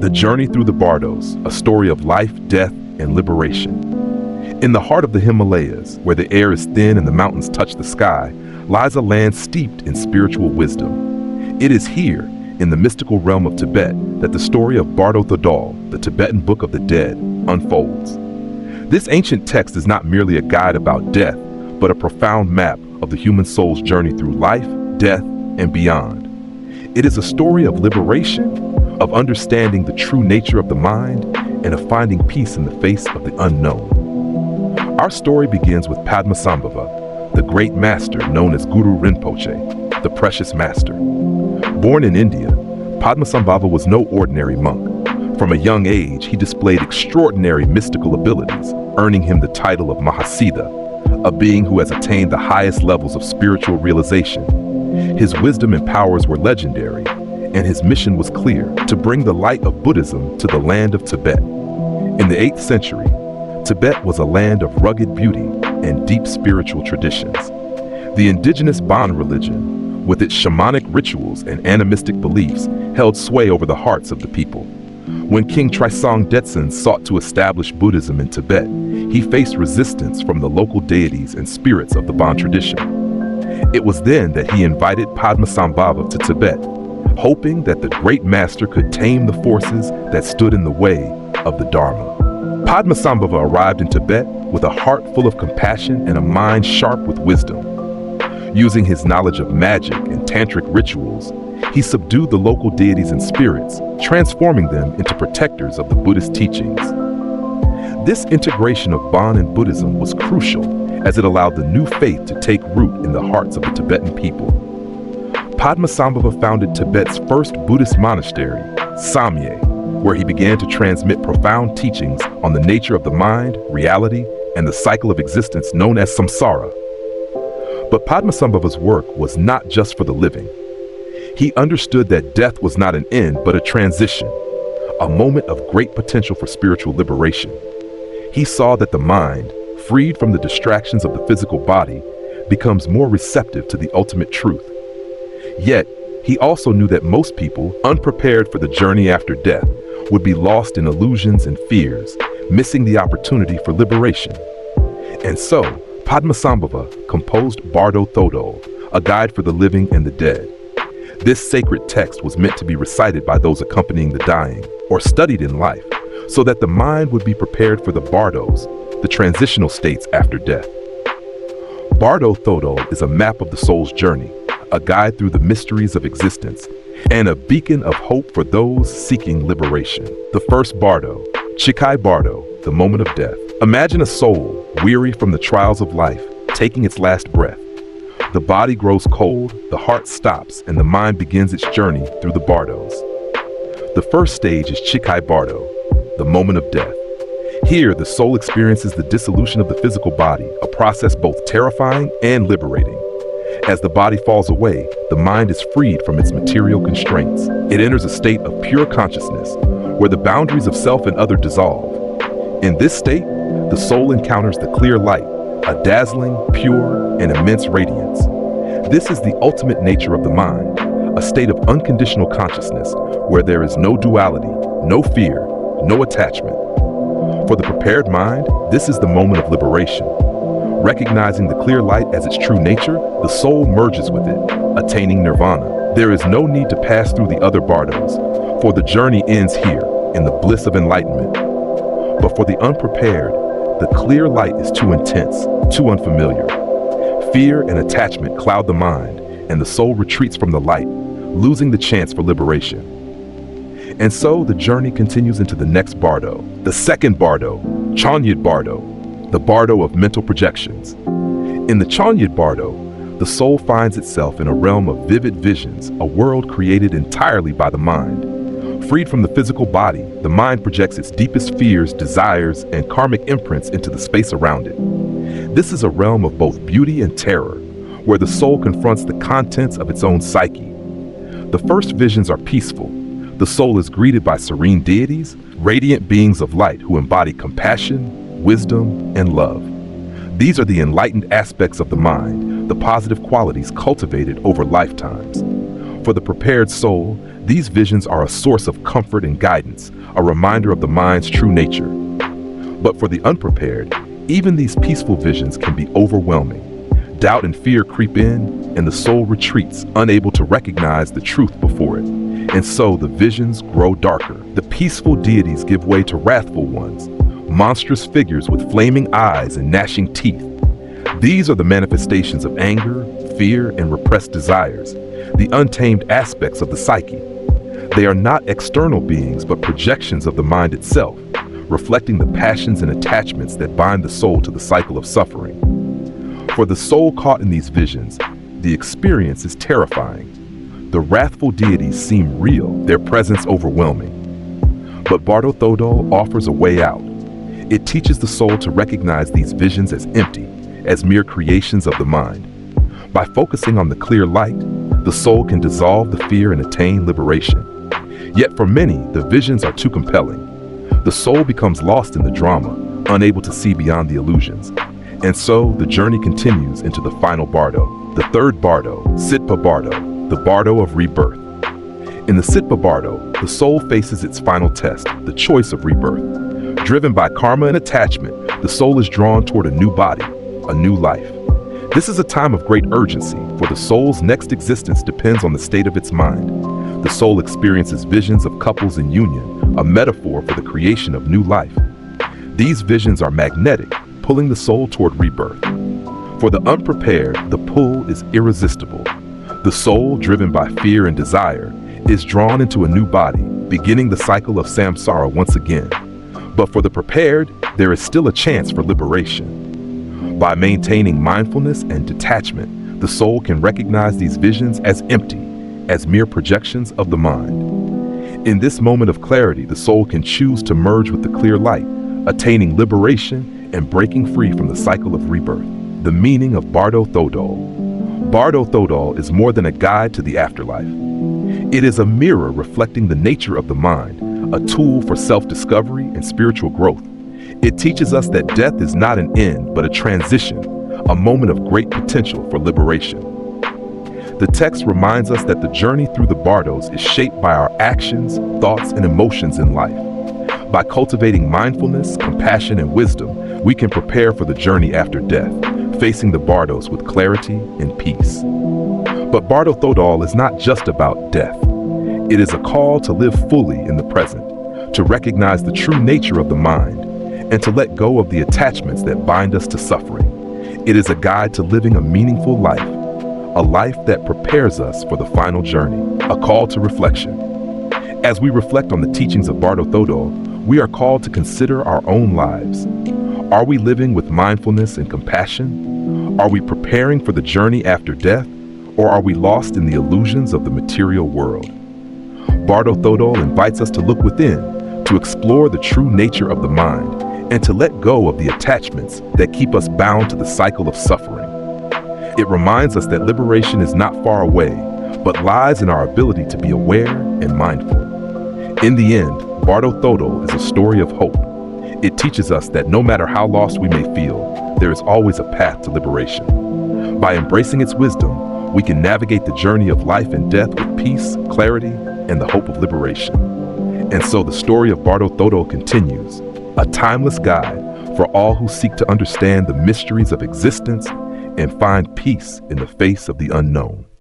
The Journey Through the Bardos, a story of life, death, and liberation. In the heart of the Himalayas, where the air is thin and the mountains touch the sky, lies a land steeped in spiritual wisdom. It is here, in the mystical realm of Tibet, that the story of Bardo Thodol, the Tibetan Book of the Dead, unfolds. This ancient text is not merely a guide about death, but a profound map of the human soul's journey through life, death, and beyond. It is a story of liberation, of understanding the true nature of the mind, and of finding peace in the face of the unknown. Our story begins with Padmasambhava, the great master known as Guru Rinpoche, the precious master. Born in India, Padmasambhava was no ordinary monk. From a young age, he displayed extraordinary mystical abilities, earning him the title of Mahasiddha, a being who has attained the highest levels of spiritual realization. His wisdom and powers were legendary, and his mission was clear: to bring the light of Buddhism to the land of Tibet. In the 8th century, Tibet was a land of rugged beauty and deep spiritual traditions. The indigenous Bon religion, with its shamanic rituals and animistic beliefs, held sway over the hearts of the people. When King Trisong Detsen sought to establish Buddhism in Tibet, he faced resistance from the local deities and spirits of the Bon tradition. It was then that he invited Padmasambhava to Tibet, hoping that the great master could tame the forces that stood in the way of the Dharma. Padmasambhava arrived in Tibet with a heart full of compassion and a mind sharp with wisdom. Using his knowledge of magic and tantric rituals, he subdued the local deities and spirits, transforming them into protectors of the Buddhist teachings. This integration of Bon and Buddhism was crucial, as it allowed the new faith to take root in the hearts of the Tibetan people. Padmasambhava founded Tibet's first Buddhist monastery, Samye, where he began to transmit profound teachings on the nature of the mind, reality, and the cycle of existence known as samsara. But Padmasambhava's work was not just for the living. He understood that death was not an end, but a transition, a moment of great potential for spiritual liberation. He saw that the mind, freed from the distractions of the physical body, becomes more receptive to the ultimate truth. Yet, he also knew that most people, unprepared for the journey after death, would be lost in illusions and fears, missing the opportunity for liberation. And so, Padmasambhava composed Bardo Thodol, a guide for the living and the dead. This sacred text was meant to be recited by those accompanying the dying, or studied in life, so that the mind would be prepared for the Bardos, the transitional states after death. Bardo Thodol is a map of the soul's journey, a guide through the mysteries of existence, and a beacon of hope for those seeking liberation. The first Bardo, Chikai Bardo, the moment of death. Imagine a soul, weary from the trials of life, taking its last breath. The body grows cold, the heart stops, and the mind begins its journey through the Bardos. The first stage is Chikai Bardo, the moment of death. Here, the soul experiences the dissolution of the physical body, a process both terrifying and liberating. As the body falls away, the mind is freed from its material constraints. It enters a state of pure consciousness, where the boundaries of self and other dissolve. In this state, the soul encounters the clear light, a dazzling, pure, and immense radiance. This is the ultimate nature of the mind, a state of unconditional consciousness, where there is no duality, no fear, no attachment. For the prepared mind, this is the moment of liberation. Recognizing the clear light as its true nature, the soul merges with it, attaining nirvana. There is no need to pass through the other Bardos, for the journey ends here, in the bliss of enlightenment. But for the unprepared, the clear light is too intense, too unfamiliar. Fear and attachment cloud the mind, and the soul retreats from the light, losing the chance for liberation. And so the journey continues into the next Bardo, the second Bardo, Chonyid Bardo, the Bardo of mental projections. In the Chonyid Bardo, the soul finds itself in a realm of vivid visions, a world created entirely by the mind. Freed from the physical body, the mind projects its deepest fears, desires, and karmic imprints into the space around it. This is a realm of both beauty and terror, where the soul confronts the contents of its own psyche. The first visions are peaceful. The soul is greeted by serene deities, radiant beings of light who embody compassion, wisdom, and love. These are the enlightened aspects of the mind, the positive qualities cultivated over lifetimes. For the prepared soul, these visions are a source of comfort and guidance, a reminder of the mind's true nature. But for the unprepared, even these peaceful visions can be overwhelming. Doubt and fear creep in, and the soul retreats, unable to recognize the truth before it. And so the visions grow darker. The peaceful deities give way to wrathful ones, monstrous figures with flaming eyes and gnashing teeth. These are the manifestations of anger, fear, and repressed desires, the untamed aspects of the psyche. They are not external beings, but projections of the mind itself, reflecting the passions and attachments that bind the soul to the cycle of suffering. For the soul caught in these visions, the experience is terrifying. The wrathful deities seem real, their presence overwhelming. But Bardo Thodol offers a way out. It teaches the soul to recognize these visions as empty, as mere creations of the mind. By focusing on the clear light, the soul can dissolve the fear and attain liberation. Yet for many, the visions are too compelling. The soul becomes lost in the drama, unable to see beyond the illusions. And so the journey continues into the final Bardo, the third Bardo, Sidpa Bardo, the Bardo of rebirth. In the Sidpa Bardo, the soul faces its final test, the choice of rebirth. Driven by karma and attachment, the soul is drawn toward a new body, a new life. This is a time of great urgency, for the soul's next existence depends on the state of its mind. The soul experiences visions of couples in union, a metaphor for the creation of new life. These visions are magnetic, pulling the soul toward rebirth. For the unprepared, the pull is irresistible. The soul, driven by fear and desire, is drawn into a new body, beginning the cycle of samsara once again. But for the prepared, there is still a chance for liberation. By maintaining mindfulness and detachment, the soul can recognize these visions as empty, as mere projections of the mind. In this moment of clarity, the soul can choose to merge with the clear light, attaining liberation and breaking free from the cycle of rebirth. The meaning of Bardo Thodol. Bardo Thodol is more than a guide to the afterlife. It is a mirror reflecting the nature of the mind, a tool for self-discovery and spiritual growth. It teaches us that death is not an end, but a transition, a moment of great potential for liberation. The text reminds us that the journey through the Bardos is shaped by our actions, thoughts, and emotions in life. By cultivating mindfulness, compassion, and wisdom, we can prepare for the journey after death, facing the Bardos with clarity and peace. But Bardo Thodol is not just about death. It is a call to live fully in the present, to recognize the true nature of the mind, and to let go of the attachments that bind us to suffering. It is a guide to living a meaningful life, a life that prepares us for the final journey, a call to reflection. As we reflect on the teachings of Bardo Thodol, we are called to consider our own lives. Are we living with mindfulness and compassion? Are we preparing for the journey after death? Or are we lost in the illusions of the material world? Bardo Thodol invites us to look within, to explore the true nature of the mind, and to let go of the attachments that keep us bound to the cycle of suffering. It reminds us that liberation is not far away, but lies in our ability to be aware and mindful. In the end, Bardo Thodol is a story of hope. It teaches us that no matter how lost we may feel, there is always a path to liberation. By embracing its wisdom, we can navigate the journey of life and death with peace, clarity, and the hope of liberation. And so the story of Bardo Thodol continues, a timeless guide for all who seek to understand the mysteries of existence and find peace in the face of the unknown.